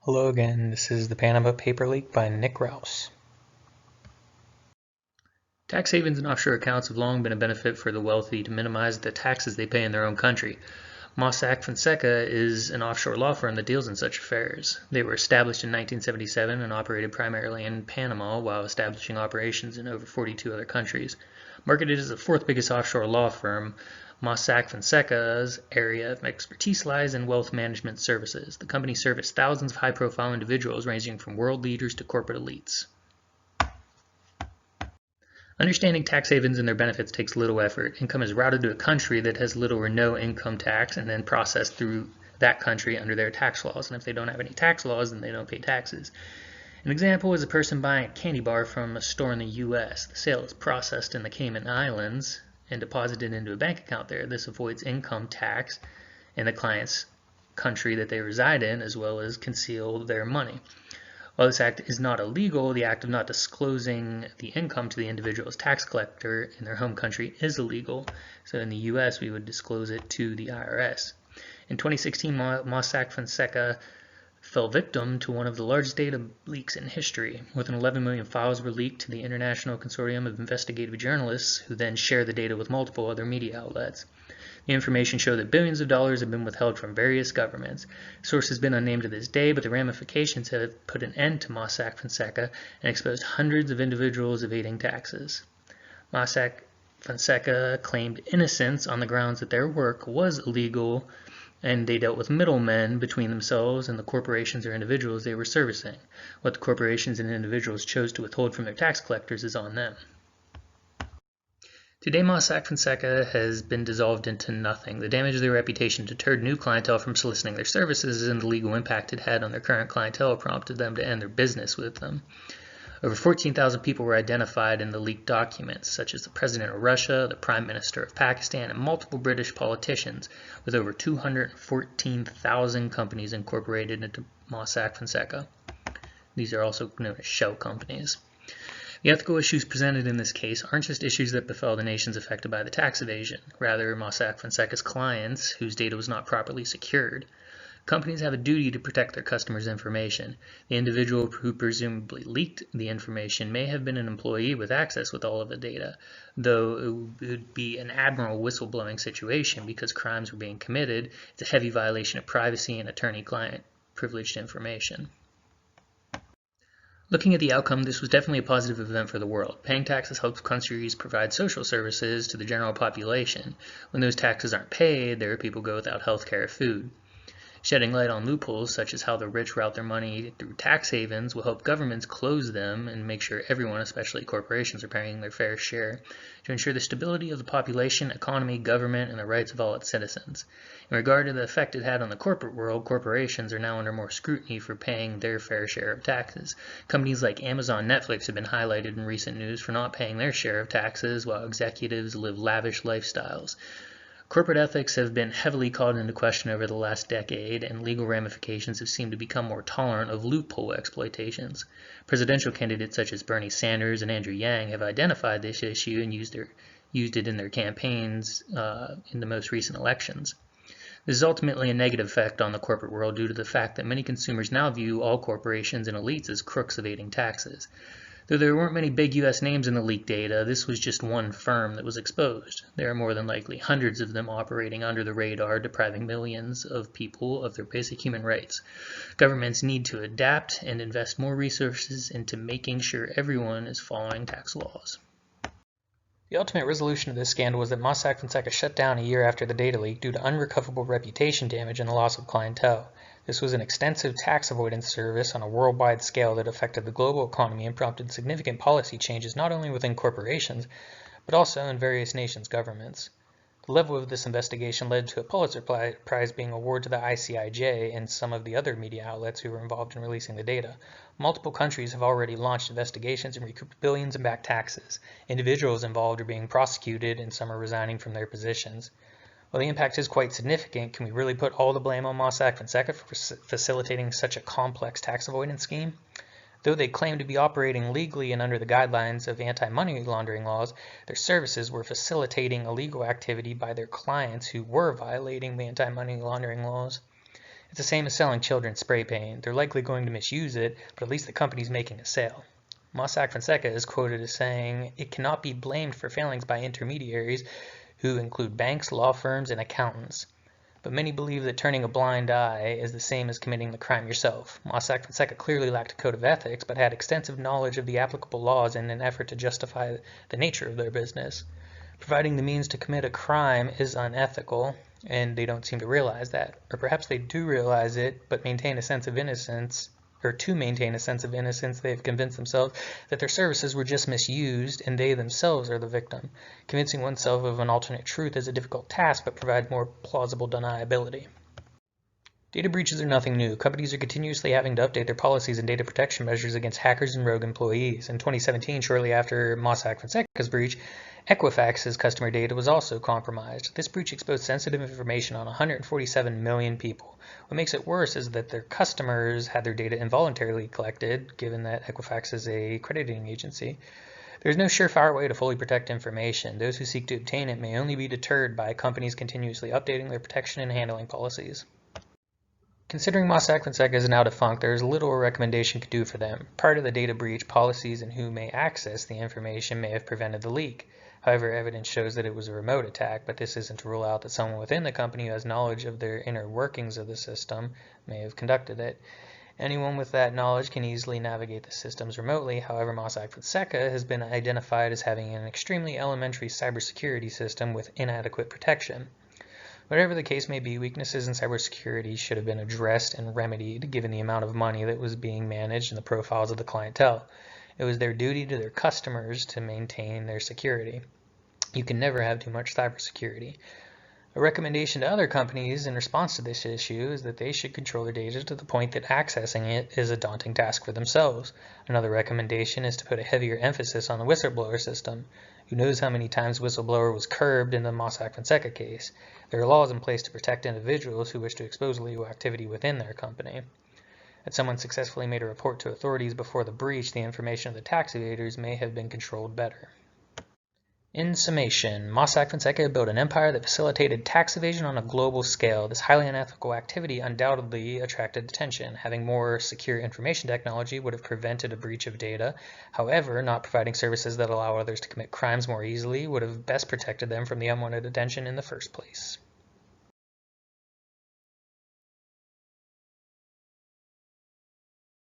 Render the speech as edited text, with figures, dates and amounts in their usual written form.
Hello again, this is the Panama Paper Leak by Nick Rouse. Tax havens and offshore accounts have long been a benefit for the wealthy to minimize the taxes they pay in their own country. Mossack Fonseca is an offshore law firm that deals in such affairs. They were established in 1977 and operated primarily in Panama while establishing operations in over 42 other countries. Marketed as the fourth biggest offshore law firm, Mossack Fonseca's area of expertise lies in wealth management services. The company serviced thousands of high-profile individuals ranging from world leaders to corporate elites. Understanding tax havens and their benefits takes little effort. Income is routed to a country that has little or no income tax and then processed through that country under their tax laws. And if they don't have any tax laws, then they don't pay taxes. An example is a person buying a candy bar from a store in the U.S. The sale is processed in the Cayman Islands and deposited into a bank account there. This avoids income tax in the client's country that they reside in, as well as conceal their money. While this act is not illegal, the act of not disclosing the income to the individual's tax collector in their home country is illegal. So in the U.S., we would disclose it to the IRS. In 2016, Mossack Fonseca fell victim to one of the largest data leaks in history. More than 11 million files were leaked to the International Consortium of Investigative Journalists, who then share the data with multiple other media outlets. The information showed that billions of dollars have been withheld from various governments. The source has been unnamed to this day, but the ramifications have put an end to Mossack Fonseca and exposed hundreds of individuals evading taxes. Mossack Fonseca claimed innocence on the grounds that their work was illegal and they dealt with middlemen between themselves and the corporations or individuals they were servicing. What the corporations and individuals chose to withhold from their tax collectors is on them. Today, Mossack Fonseca has been dissolved into nothing. The damage of their reputation deterred new clientele from soliciting their services, and the legal impact it had on their current clientele prompted them to end their business with them. Over 14,000 people were identified in the leaked documents, such as the President of Russia, the Prime Minister of Pakistan, and multiple British politicians, with over 214,000 companies incorporated into Mossack Fonseca. These are also known as shell companies. The ethical issues presented in this case aren't just issues that befell the nations affected by the tax evasion, rather Mossack Fonseca's clients whose data was not properly secured. Companies have a duty to protect their customers' information. The individual who presumably leaked the information may have been an employee with access with all of the data, though it would be an admirable whistleblowing situation because crimes were being committed. It's a heavy violation of privacy and attorney-client privileged information. Looking at the outcome, this was definitely a positive event for the world. Paying taxes helps countries provide social services to the general population. When those taxes aren't paid, there are people who go without health care or food. Shedding light on loopholes, such as how the rich route their money through tax havens, will help governments close them and make sure everyone, especially corporations, are paying their fair share to ensure the stability of the population, economy, government, and the rights of all its citizens. In regard to the effect it had on the corporate world, corporations are now under more scrutiny for paying their fair share of taxes. Companies like Amazon and Netflix have been highlighted in recent news for not paying their share of taxes while executives live lavish lifestyles. Corporate ethics have been heavily called into question over the last decade, and legal ramifications have seemed to become more tolerant of loophole exploitations. Presidential candidates such as Bernie Sanders and Andrew Yang have identified this issue and used it in their campaigns in the most recent elections. This is ultimately a negative effect on the corporate world due to the fact that many consumers now view all corporations and elites as crooks evading taxes. Though there weren't many big U.S. names in the leaked data, this was just one firm that was exposed. There are more than likely hundreds of them operating under the radar, depriving millions of people of their basic human rights. Governments need to adapt and invest more resources into making sure everyone is following tax laws. The ultimate resolution of this scandal was that Mossack Fonseca shut down a year after the data leak due to unrecoverable reputation damage and the loss of clientele. This was an extensive tax avoidance service on a worldwide scale that affected the global economy and prompted significant policy changes not only within corporations, but also in various nations' governments. The level of this investigation led to a Pulitzer Prize being awarded to the ICIJ and some of the other media outlets who were involved in releasing the data. Multiple countries have already launched investigations and recouped billions in back taxes. Individuals involved are being prosecuted and some are resigning from their positions. While the impact is quite significant, can we really put all the blame on Mossack Fonseca for facilitating such a complex tax avoidance scheme? Though they claim to be operating legally and under the guidelines of anti-money laundering laws, their services were facilitating illegal activity by their clients who were violating the anti-money laundering laws. It's the same as selling children spray paint. They're likely going to misuse it, but at least the company's making a sale. Mossack Fonseca is quoted as saying, "It cannot be blamed for failings by intermediaries who include banks, law firms, and accountants. But many believe that turning a blind eye is the same as committing the crime yourself." Mossack Fonseca clearly lacked a code of ethics, but had extensive knowledge of the applicable laws in an effort to justify the nature of their business. Providing the means to commit a crime is unethical, and they don't seem to realize that. Or perhaps they do realize it, but maintain a sense of innocence, or to maintain a sense of innocence, they have convinced themselves that their services were just misused and they themselves are the victim. Convincing oneself of an alternate truth is a difficult task, but provides more plausible deniability. Data breaches are nothing new. Companies are continuously having to update their policies and data protection measures against hackers and rogue employees. In 2017, shortly after Mossack Fonseca's breach, Equifax's customer data was also compromised. This breach exposed sensitive information on 147 million people. What makes it worse is that their customers had their data involuntarily collected, given that Equifax is a crediting agency. There is no surefire way to fully protect information. Those who seek to obtain it may only be deterred by companies continuously updating their protection and handling policies. Considering Mossack Fonseca is now defunct, there is little a recommendation could do for them. Prior to the data breach, policies and who may access the information may have prevented the leak. However, evidence shows that it was a remote attack, but this isn't to rule out that someone within the company who has knowledge of their inner workings of the system may have conducted it. Anyone with that knowledge can easily navigate the systems remotely. However, Mossack Fonseca has been identified as having an extremely elementary cybersecurity system with inadequate protection. Whatever the case may be, weaknesses in cybersecurity should have been addressed and remedied given the amount of money that was being managed and the profiles of the clientele. It was their duty to their customers to maintain their security. You can never have too much cybersecurity. A recommendation to other companies in response to this issue is that they should control their data to the point that accessing it is a daunting task for themselves. Another recommendation is to put a heavier emphasis on the whistleblower system. Who knows how many times whistleblower was curbed in the Mossack Fonseca case? There are laws in place to protect individuals who wish to expose illegal activity within their company. Had someone successfully made a report to authorities before the breach, the information of the tax evaders may have been controlled better. In summation, Mossack Fonseca built an empire that facilitated tax evasion on a global scale. This highly unethical activity undoubtedly attracted attention. Having more secure information technology would have prevented a breach of data. However, not providing services that allow others to commit crimes more easily would have best protected them from the unwanted attention in the first place.